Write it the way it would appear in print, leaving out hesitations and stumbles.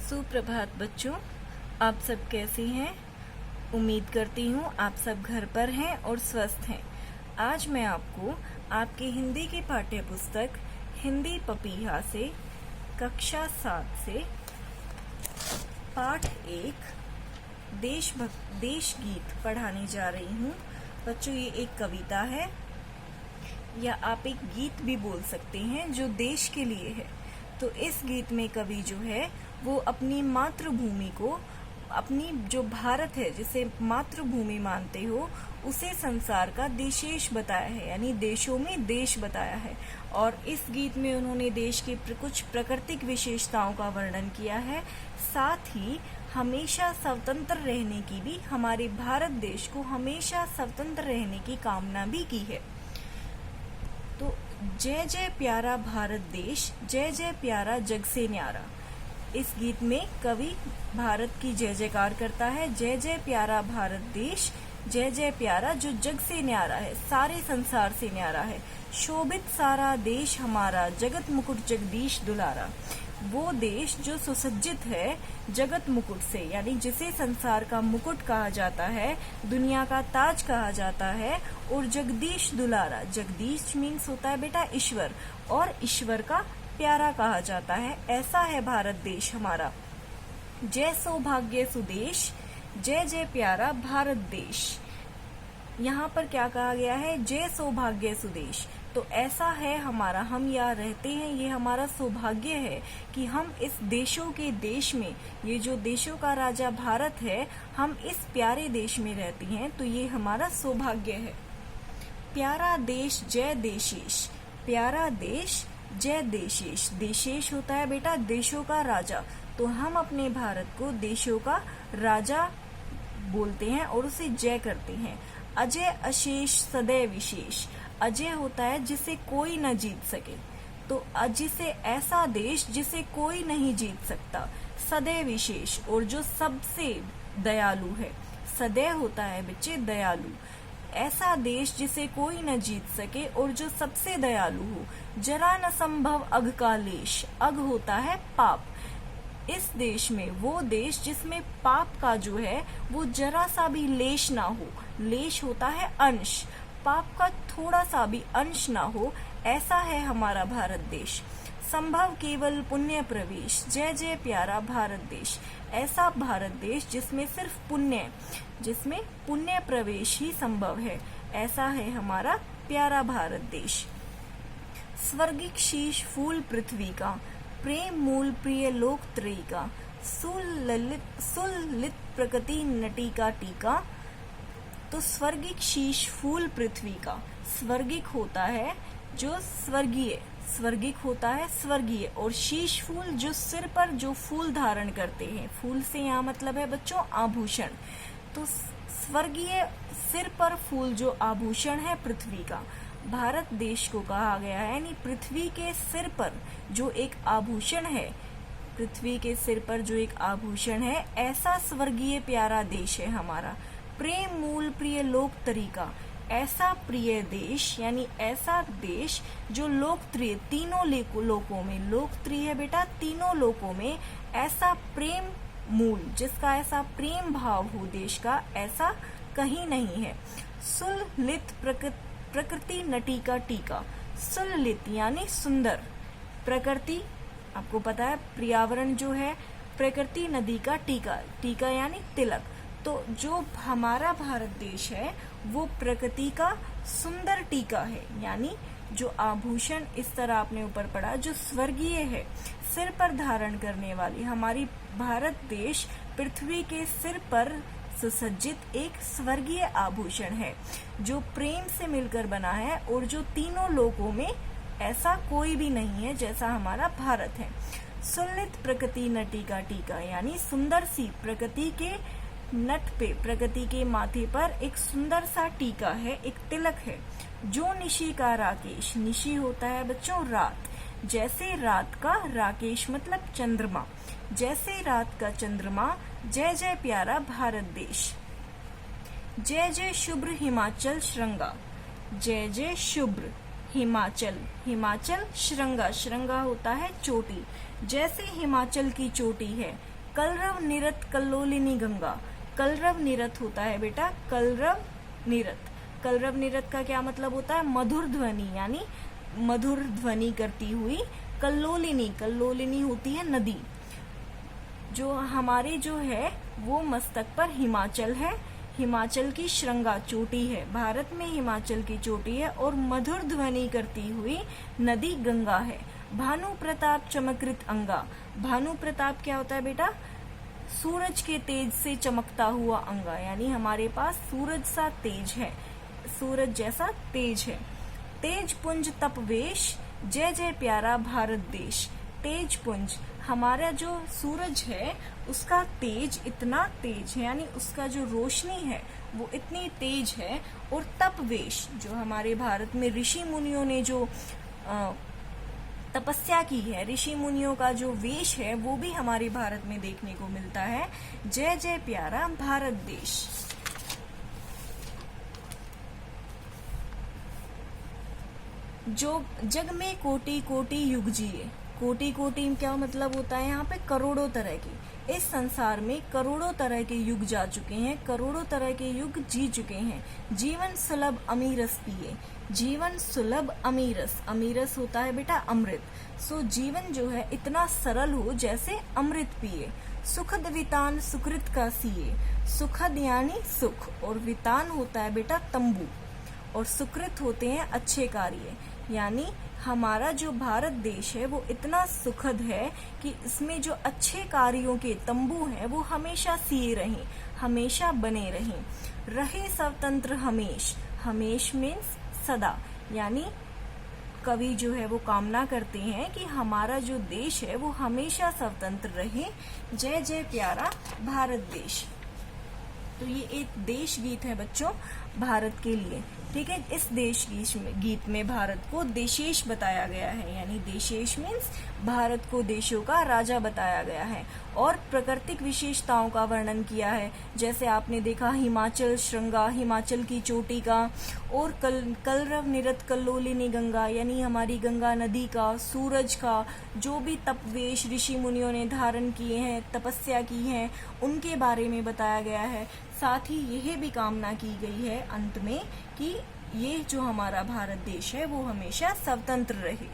सुप्रभात बच्चों, आप सब कैसे हैं? उम्मीद करती हूँ आप सब घर पर हैं और स्वस्थ हैं। आज मैं आपको आपके हिंदी की पाठ्य पुस्तक हिंदी पपीहा से कक्षा 7 से पाठ 1 देश गीत पढ़ाने जा रही हूँ। बच्चों, ये एक कविता है या आप एक गीत भी बोल सकते हैं जो देश के लिए है। तो इस गीत में कवि जो है वो अपनी मातृभूमि को, अपनी जो भारत है जिसे मातृभूमि मानते हो, उसे संसार का देशेष बताया है, यानी देशों में देश बताया है। और इस गीत में उन्होंने देश की कुछ प्राकृतिक विशेषताओं का वर्णन किया है, साथ ही हमेशा स्वतंत्र रहने की भी, हमारे भारत देश को हमेशा स्वतंत्र रहने की कामना भी की है। तो जय जय प्यारा भारत देश, जय जय प्यारा जग से न्यारा। इस गीत में कवि भारत की जय जयकार करता है। जय जय प्यारा भारत देश, जय जय प्यारा जो जग से न्यारा है, सारे संसार से न्यारा है। शोभित सारा देश हमारा, जगत मुकुट जगदीश दुलारा। वो देश जो सुसज्जित है जगत मुकुट से, यानी जिसे संसार का मुकुट कहा जाता है, दुनिया का ताज कहा जाता है, और जगदीश दुलारा। जगदीश मीन्स होता है बेटा ईश्वर, और ईश्वर का प्यारा कहा जाता है। ऐसा है भारत देश हमारा। जय सौभाग्य सुदेश, जय जय प्यारा भारत देश। यहाँ पर क्या कहा गया है? जय सौभाग्य सुदेश। तो ऐसा है हमारा, हम यहाँ रहते हैं, ये हमारा सौभाग्य है कि हम इस देशों के देश में, ये जो देशों का राजा भारत है, हम इस प्यारे देश में रहते हैं, तो ये हमारा सौभाग्य है। प्यारा देश जय देशेश, प्यारा देश जय देशेश। देशेश होता है बेटा देशों का राजा, तो हम अपने भारत को देशों का राजा बोलते हैं और उसे जय करते हैं। अजय अशेष सदैव विशेष। अजय होता है जिसे कोई न जीत सके, तो जिसे ऐसा देश जिसे कोई नहीं जीत सकता। सदैव विशेष, और जो सबसे दयालु है। सदैव होता है बच्चे दयालु। ऐसा देश जिसे कोई न जीत सके और जो सबसे दयालु हो। जरा न संभव अघ का लेश। अघ होता है पाप। इस देश में, वो देश जिसमें पाप का जो है वो जरा सा भी लेश ना हो। लेश होता है अंश, पाप का थोड़ा सा भी अंश ना हो, ऐसा है हमारा भारत देश। संभव केवल पुण्य प्रवेश, जय जय प्यारा भारत देश। ऐसा भारत देश जिसमें सिर्फ पुण्य, जिसमें पुण्य प्रवेश ही संभव है, ऐसा है हमारा प्यारा भारत देश। स्वर्गिक शीश फूल पृथ्वी का, प्रेम मूल प्रिय लोक त्रयी का। सुललित प्रकृति नटी का टीका। तो स्वर्गिक शीश फूल पृथ्वी का, स्वर्गिक होता है जो स्वर्गीय, स्वर्गिक होता है स्वर्गीय, और शीश फूल जो सिर पर जो फूल धारण करते हैं। फूल से यहाँ मतलब है बच्चों आभूषण। तो स्वर्गीय सिर पर फूल जो आभूषण है पृथ्वी का, भारत देश को कहा गया है, यानी पृथ्वी के सिर पर जो एक आभूषण है, पृथ्वी के सिर पर जो एक आभूषण है, ऐसा स्वर्गीय प्यारा देश है हमारा। प्रेम मूल प्रिय लोक तरीका। ऐसा प्रिय देश, यानी ऐसा देश जो लोकप्रिय, तीनों लोकों में, लोकप्रिय है बेटा तीनों लोकों में, ऐसा प्रेम मूल, जिसका ऐसा प्रेम भाव हो देश का, ऐसा कहीं नहीं है। सुललित प्रकृति नटी का टीका। सुललित यानी सुंदर, प्रकृति आपको पता है पर्यावरण जो है, प्रकृति नदी का टीका, टीका यानी तिलक। तो जो हमारा भारत देश है वो प्रकृति का सुंदर टीका है, यानी जो आभूषण इस तरह आपने ऊपर पढ़ा जो स्वर्गीय है, सिर पर धारण करने वाली, हमारी भारत देश पृथ्वी के सिर पर सुसज्जित एक स्वर्गीय आभूषण है जो प्रेम से मिलकर बना है, और जो तीनों लोकों में ऐसा कोई भी नहीं है जैसा हमारा भारत है। सुललित प्रकृति नटी का टीका, यानी सुंदर सी प्रकृति के नट पे, प्रकृति के माथे पर एक सुंदर सा टीका है, एक तिलक है। जो निशी का राकेश, निशी होता है बच्चों रात, जैसे रात का, राकेश मतलब चंद्रमा, जैसे रात का चंद्रमा। जय जय प्यारा भारत देश। जय जय शुभ्र हिमाचल श्रृंगा। जय जय शुभ्र हिमाचल, हिमाचल श्रृंगा, श्रृंगा होता है चोटी। जैसे हिमाचल की चोटी है, कलरव निरत कल्लोलिनी गंगा। कलरव निरत होता है बेटा कलरव निरत। कलरव निरत का क्या मतलब होता है? मधुर ध्वनि, यानी मधुर ध्वनि करती हुई। कल्लोलिनी, कल्लोलिनी होती है नदी। जो हमारे जो है वो मस्तक पर हिमाचल है, हिमाचल की श्रृंगा चोटी है, भारत में हिमाचल की चोटी है और मधुर ध्वनि करती हुई नदी गंगा है। भानु प्रताप चमकृत अंगा। भानु प्रताप क्या होता है बेटा? सूरज के तेज से चमकता हुआ अंगा, यानी हमारे पास सूरज सा तेज है, सूरज जैसा तेज है। तेज पुंज तपवेश, जय जय प्यारा भारत देश। तेज पुंज, हमारा जो सूरज है उसका तेज इतना तेज है, यानी उसका जो रोशनी है वो इतनी तेज है। और तपवेश, जो हमारे भारत में ऋषि मुनियों ने जो तपस्या की है, ऋषि मुनियों का जो वेश है वो भी हमारे भारत में देखने को मिलता है। जय जय प्यारा भारत देश। जो जग में कोटि कोटि युग जिए। कोटि कोटि क्या मतलब होता है? यहाँ पे करोड़ों तरह की, इस संसार में करोड़ों तरह के युग जा चुके हैं, करोड़ों तरह के युग जी चुके हैं। जीवन सुलभ अमीरस पिए। जीवन सुलभ अमीरस, अमीरस होता है बेटा अमृत। सो जीवन जो है इतना सरल हो जैसे अमृत पिए। सुखद वितान सुकृत का सिए। सुखद यानी सुख, और वितान होता है बेटा तंबू, और सुकृत होते हैं अच्छे कार्य। यानी हमारा जो भारत देश है वो इतना सुखद है कि इसमें जो अच्छे कार्यों के तंबू हैं वो हमेशा सिए रहें, हमेशा बने रहें। रहे स्वतंत्र हमेश। हमेश मीन्स सदा, यानी कवि जो है वो कामना करते हैं कि हमारा जो देश है वो हमेशा स्वतंत्र रहे। जय जय प्यारा भारत देश। तो ये एक देश गीत है बच्चों भारत के लिए, ठीक है। इस देश गीत में भारत को देशेश बताया गया है, यानी देशेश मीन्स भारत को देशों का राजा बताया गया है। और प्राकृतिक विशेषताओं का वर्णन किया है, जैसे आपने देखा हिमाचल श्रृंगा, हिमाचल की चोटी का, और कलरव निरत कल्लोलिनी गंगा, यानी हमारी गंगा नदी का, सूरज का, जो भी तपवेश ऋषि मुनियों ने धारण किए हैं, तपस्या की है, उनके बारे में बताया गया है। साथ ही यह भी कामना की गई है अंत में कि ये जो हमारा भारत देश है वो हमेशा स्वतंत्र रहे।